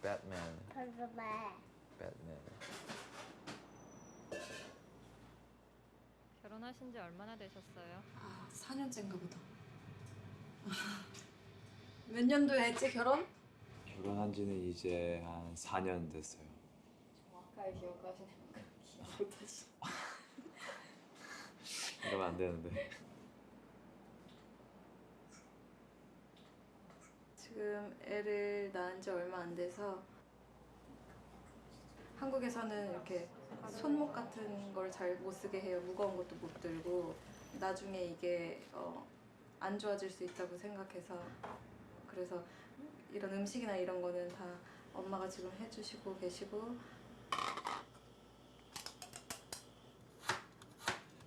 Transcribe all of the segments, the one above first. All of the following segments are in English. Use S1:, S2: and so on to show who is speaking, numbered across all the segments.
S1: Batman.
S2: 결혼하신 지 얼마나 되셨어요?
S3: 4년째인가 보다. 몇 년도에 했지, 결혼?
S1: 결혼한 지는 이제 한 4년 됐어요.
S3: 정확하게 기억하시네요. 기억 못하시.
S1: 이러면 안 되는데.
S3: 지금 애를 낳은 지 얼마 안 돼서 한국에서는 이렇게 손목 같은 걸 잘 못 쓰게 해요. 무거운 것도 못 들고. 나중에 이게 안 좋아질 수 있다고 생각해서 그래서 이런 음식이나 이런 거는 다 엄마가 지금 해주시고 계시고.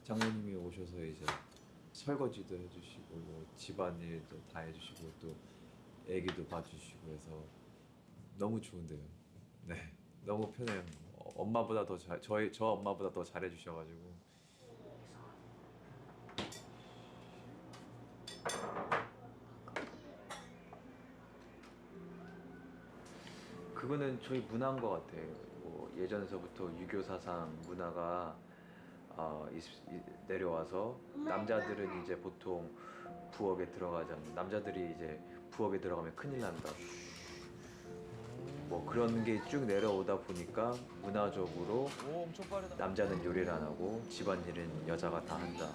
S1: 장모님이 오셔서 이제 설거지도 해주시고 뭐 집안일도 다 해주시고 또 애기도 봐주시고 해서 너무 좋은데요. 네, 너무 편해요. 엄마보다 더 저 엄마보다 더 잘해주셔가지고. 그거는 저희 문화인 것 같아요. 뭐 예전서부터 유교 사상 문화가 내려와서 남자들은 이제 보통 부엌에 들어가잖아요. 남자들이 이제 부엌에 들어가면 큰일 난다. 뭐 그런 게 쭉 내려오다 보니까 문화적으로 남자는 요리를 안 하고 집안일은 여자가 다 한다.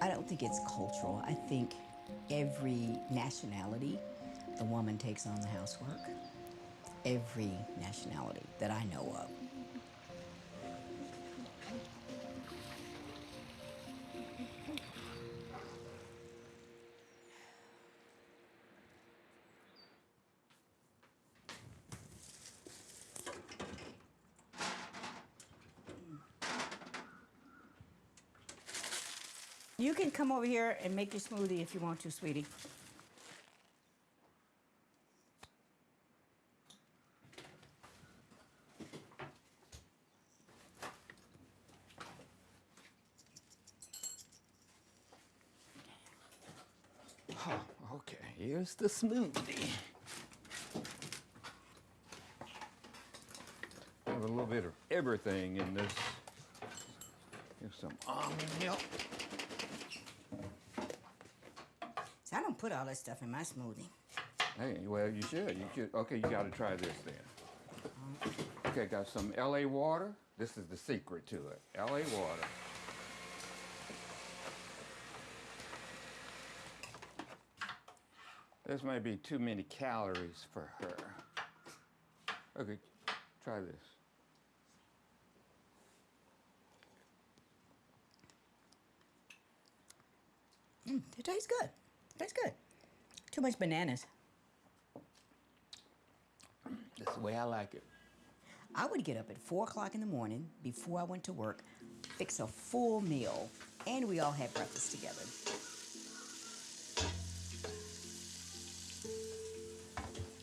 S4: I don't think it's cultural. I think every nationality, the woman takes on the housework. Every nationality that I know of. You can come over here and make your smoothie if you want to, sweetie.
S5: Oh, okay, here's the smoothie. Have a little bit of everything in this. Here's some almond milk.
S4: See, I don't put all that stuff in my smoothie.
S5: Hey, well, you should. You should. Okay, you got to try this then. Okay, got some LA water. This is the secret to it. LA water. This may be too many calories for her. Okay, try this.
S4: It tastes good. It tastes good. Too much bananas.
S5: That's the way I like it.
S4: I would get up at 4 o'clock in the morning before I went to work, fix a full meal, and we all had breakfast together.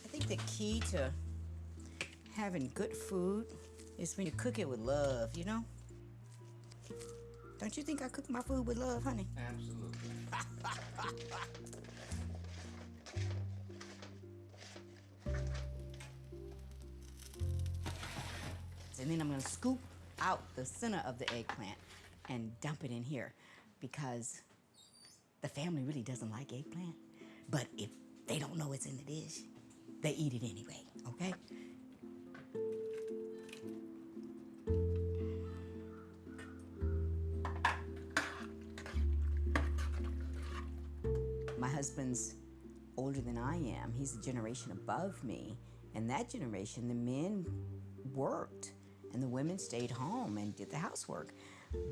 S4: I think the key to having good food is when you cook it with love, you know? Don't you think I cook my food with love, honey?
S5: Absolutely.
S4: And then I'm gonna scoop out the center of the eggplant and dump it in here because the family really doesn't like eggplant. But if they don't know it's in the dish, they eat it anyway, okay? My husband's older than I am. He's a generation above me. And that generation, the men worked and the women stayed home and did the housework.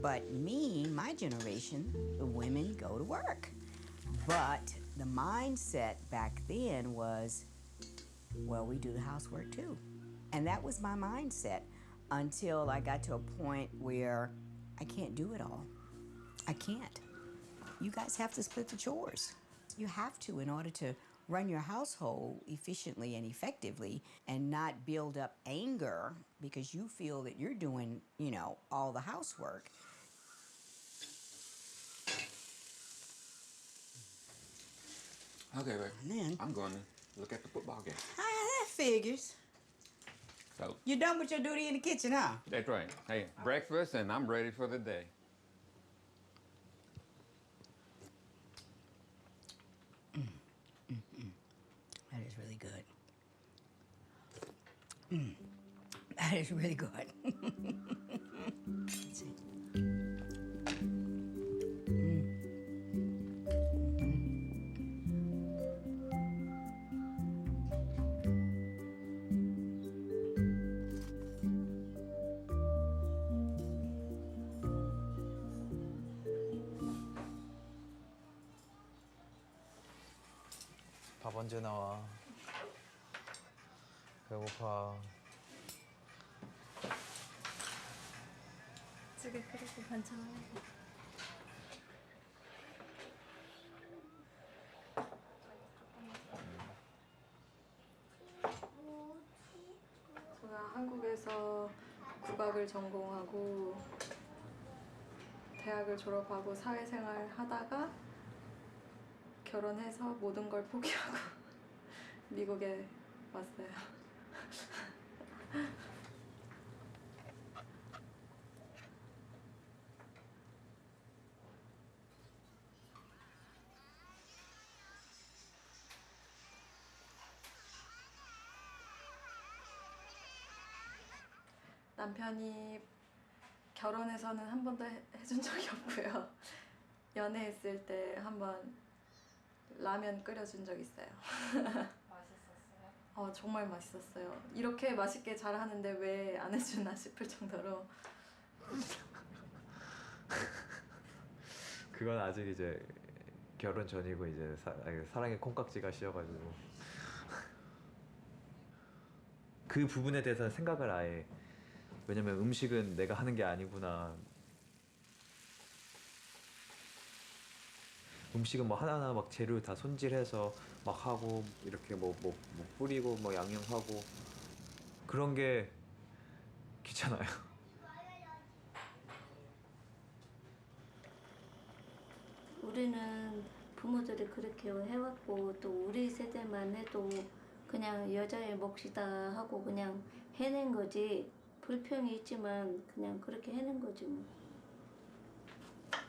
S4: But me, my generation, the women go to work. But the mindset back then was, well, we do the housework too. And that was my mindset until I got to a point where I can't do it all. I can't. You guys have to split the chores. You have to in order to run your household efficiently and effectively and not build up anger because you feel that you're doing, all the housework.
S5: Okay, babe.
S4: And then,
S5: I'm going to look at the football game.
S4: that figures.
S5: So,
S4: You're done with your duty in the kitchen, huh?
S5: that's right. Hey, breakfast, and I'm ready for the day.
S4: That is really good. That is really good. Let's see.
S1: 밥 언제 나와? 배고파.
S3: 찌개 끓이고 반찬하고. 제가 한국에서 국악을 전공하고 대학을 졸업하고 사회생활 하다가 결혼해서 모든 걸 포기하고 미국에 왔어요. 남편이 결혼해서는 한 번도 해준 적이 없고요. 연애했을 때 한 번 라면 끓여준 적 있어요.
S2: 맛있었어요?
S3: 정말 맛있었어요. 이렇게 맛있게 잘하는데 왜 안 해주나 싶을 정도로.
S1: 그건 아직 이제 결혼 전이고 이제 사랑의 콩깍지가 씌어가지고 그 부분에 대해서는 생각을 아예, 왜냐면 음식은 내가 하는 게 아니구나. 음식은 뭐 하나하나 막 재료 다 손질해서 막 하고 이렇게 뭐 뿌리고 뭐 양념하고 그런 게 귀찮아요.
S6: 우리는 부모들이 그렇게 해왔고 또 우리 세대만 해도 그냥 여자의 몫이다 하고 그냥 해낸 거지. 불평이 있지만 그냥 그렇게 해낸 거지 뭐.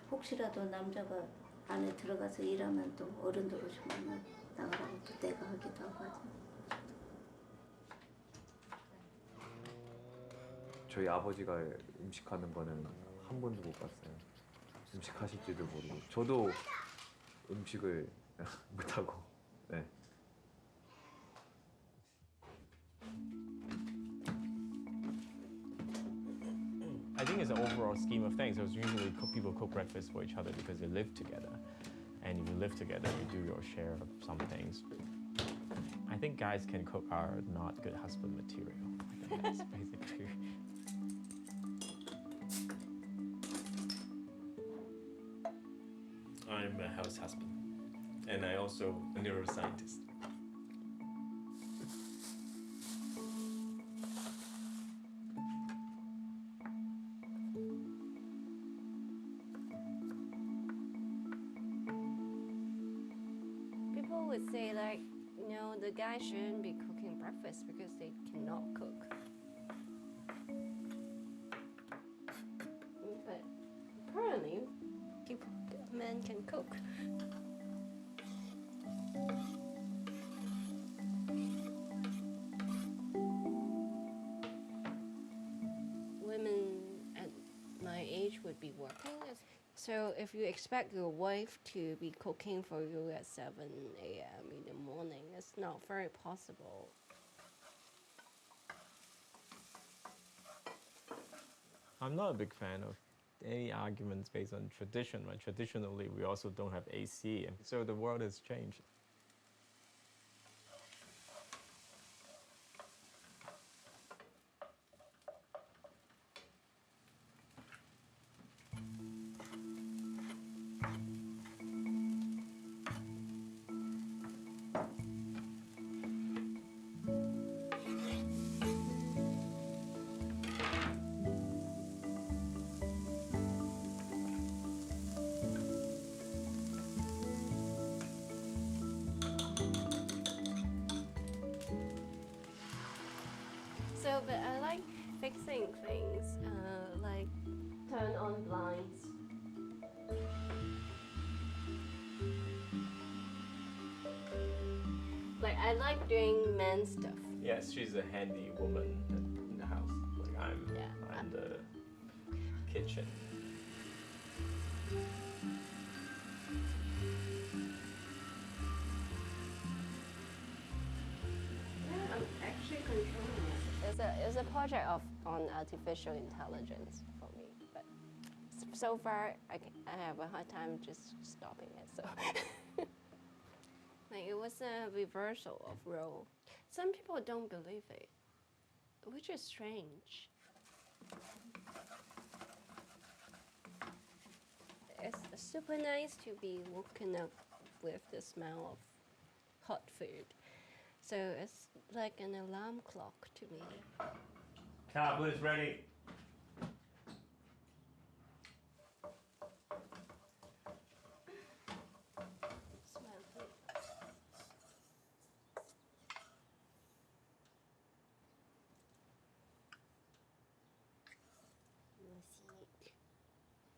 S6: 혹시라도 남자가 안에 들어가서 일하면 또 어른들 오시면 나가라고 또 내가 하기도 하고 하지.
S1: 저희 아버지가 음식하는 거는 한 번도 못 봤어요. 음식하실지도 모르고 저도 음식을 못하고. 네.
S7: I think it's an overall scheme of things. So it's usually people cook breakfast for each other because they live together. And if you live together, you do your share of some things. I think guys can cook are not good husband material. I think that's basically.
S8: I'm a house husband, and I also a neuroscientist.
S9: People would say like, no, the guy shouldn't be cooking breakfast because they cannot cook. But apparently, men can cook. Women at my age would be working. So if you expect your wife to be cooking for you at 7 a.m. in the morning, it's not very possible.
S7: I'm not a big fan of any arguments based on tradition. Right? Traditionally, we also don't have AC, and so the world has changed.
S9: I like doing men stuff.
S7: Yes, she's a handy woman in the house. Like I'm the kitchen.
S9: I'm actually controlling it. It's a project on artificial intelligence for me, but so far I have a hard time just stopping it. So like it was a reversal of role. Some people don't believe it, which is strange. It's super nice to be woken up with the smell of hot food. So it's like an alarm clock to me.
S8: Tablet's ready.
S9: Smell it.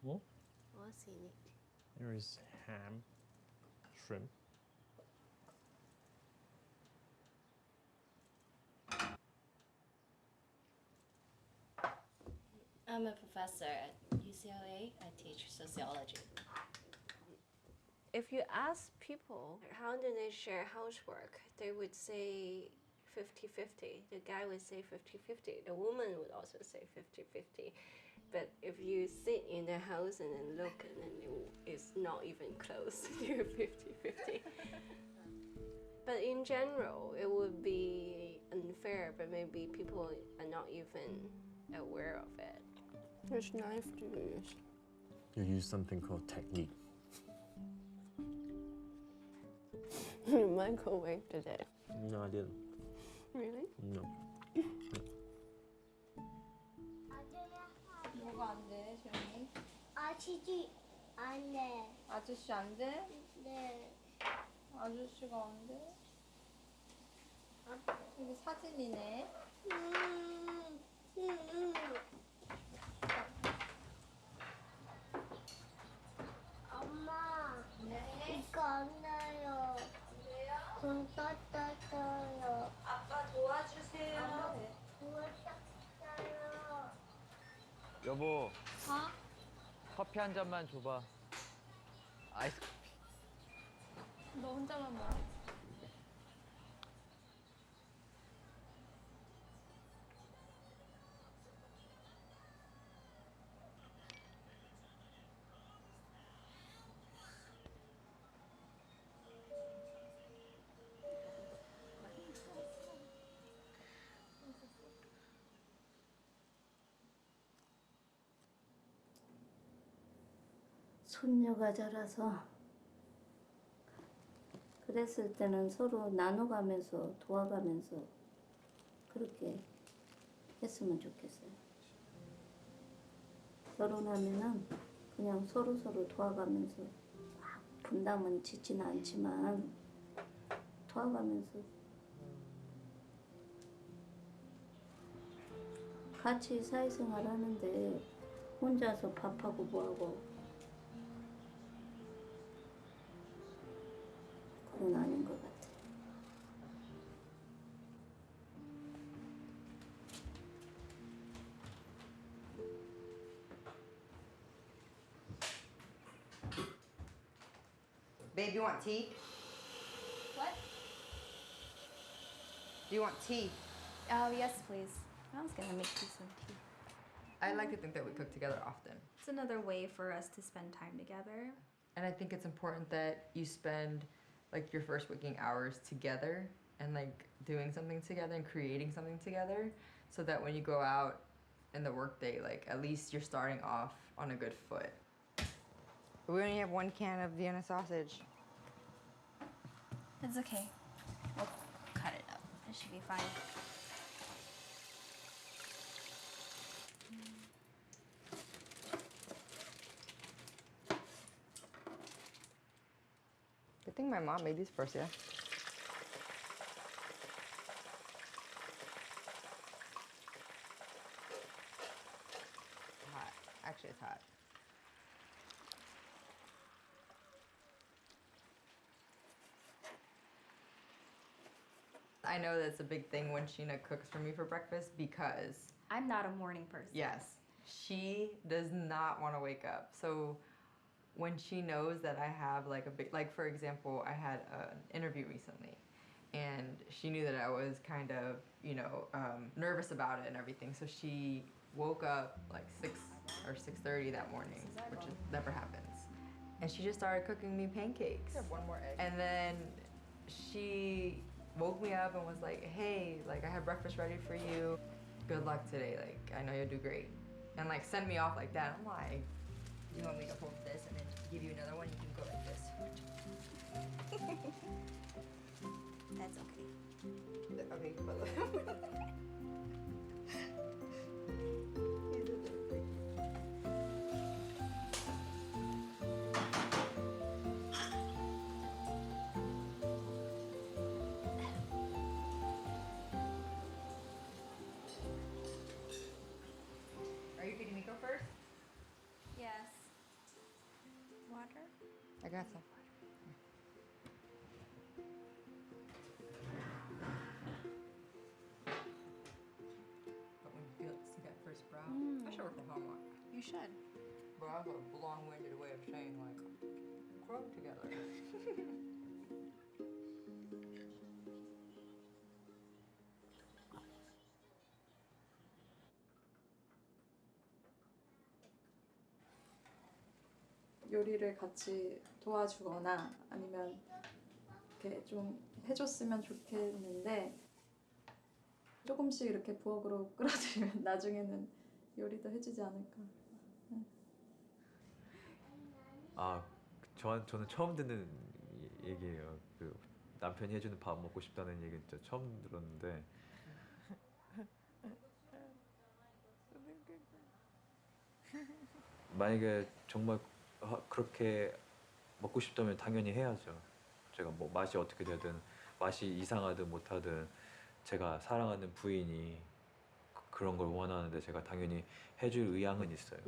S7: What?
S9: What's in it?
S7: There is ham, shrimp.
S9: I'm a professor at UCLA. I teach sociology. If you ask people how do they share housework, they would say 50-50. The guy would say 50-50. The woman would also say 50-50. But if you sit in the house and then look, and then it's not even close to 50-50. But in general, it would be unfair, but maybe people are not even aware of it. Which knife do you use?
S7: You use something called technique.
S9: You microwave today.
S7: No, I didn't.
S9: Really?
S7: No.
S3: 뭐가 안 돼, 지영이?
S6: 아치지 않네.
S3: 아저씨 안 돼?
S6: 네.
S3: 아저씨가 안 돼? 여기 사진이네.
S6: 엄마,
S3: 네.
S6: 이거 안 나요.
S3: 왜요?
S6: 돈 땄어요.
S3: 아빠 도와주세요.
S6: 도와줬어요.
S1: 여보,
S3: 어?
S1: 커피 한 잔만 줘봐. 아이스 커피.
S3: 너 혼자만 먹어.
S6: 손녀가 자라서 그랬을 때는 서로 나눠가면서 도와가면서 그렇게 했으면 좋겠어요. 결혼하면은 그냥 서로 도와가면서 막 분담은 짓지는 않지만 도와가면서 같이 사회생활 하는데 혼자서 밥하고 뭐하고 그건 아닌 것 같아.
S10: Babe, you want tea?
S3: What?
S10: Do you want tea?
S11: Oh, yes, please. I was gonna make you some tea.
S10: I like to think that we cook together often.
S11: It's another way for us to spend time together.
S10: And I think it's important that you spend like your first waking hours together and like doing something together and creating something together so that when you go out in the workday, like at least you're starting off on a good foot. We only have 1 can of Vienna sausage.
S11: It's okay. We'll cut it up. It should be fine.
S10: Good thing my mom made these first, yeah? Hot. Actually, it's hot. I know that's a big thing when Sheena cooks for me for breakfast because
S11: I'm not a morning person.
S10: yes, she does not want to wake up. So when she knows that I have like a big, like for example, I had an interview recently, and she knew that I was kind of, nervous about it and everything. So she woke up like 6 or 6:30 that morning, which never happens, and she just started cooking me pancakes.
S3: I have one more egg.
S10: And then she woke me up and was like, "Hey, like I have breakfast ready for you. Good luck today. Like I know you'll do great." And like send me off like that. I'm like, "Do you want me to hold this and then give you another one? You can go like this."
S11: That's okay.
S10: Okay, but are you feeding me go first?
S11: Yes. Water?
S10: I got some. But when you see that first sprout, I should work from home.
S11: You should.
S10: But I have a long-winded way of saying like, grow together.
S3: 요리를 같이 도와주거나 아니면 이렇게 좀 해줬으면 좋겠는데 조금씩 이렇게 부엌으로 끌어들이면 나중에는 요리도 해주지 않을까.
S1: 저는 처음 듣는 얘기예요. 그 남편이 해주는 밥 먹고 싶다는 얘기 진짜 처음 들었는데. 만약에 정말 그렇게 먹고 싶다면 당연히 해야죠. 제가 뭐 맛이 어떻게 되든 맛이 이상하든 못하든 제가 사랑하는 부인이 그런 걸 원하는데 제가 당연히 해줄 의향은 있어요.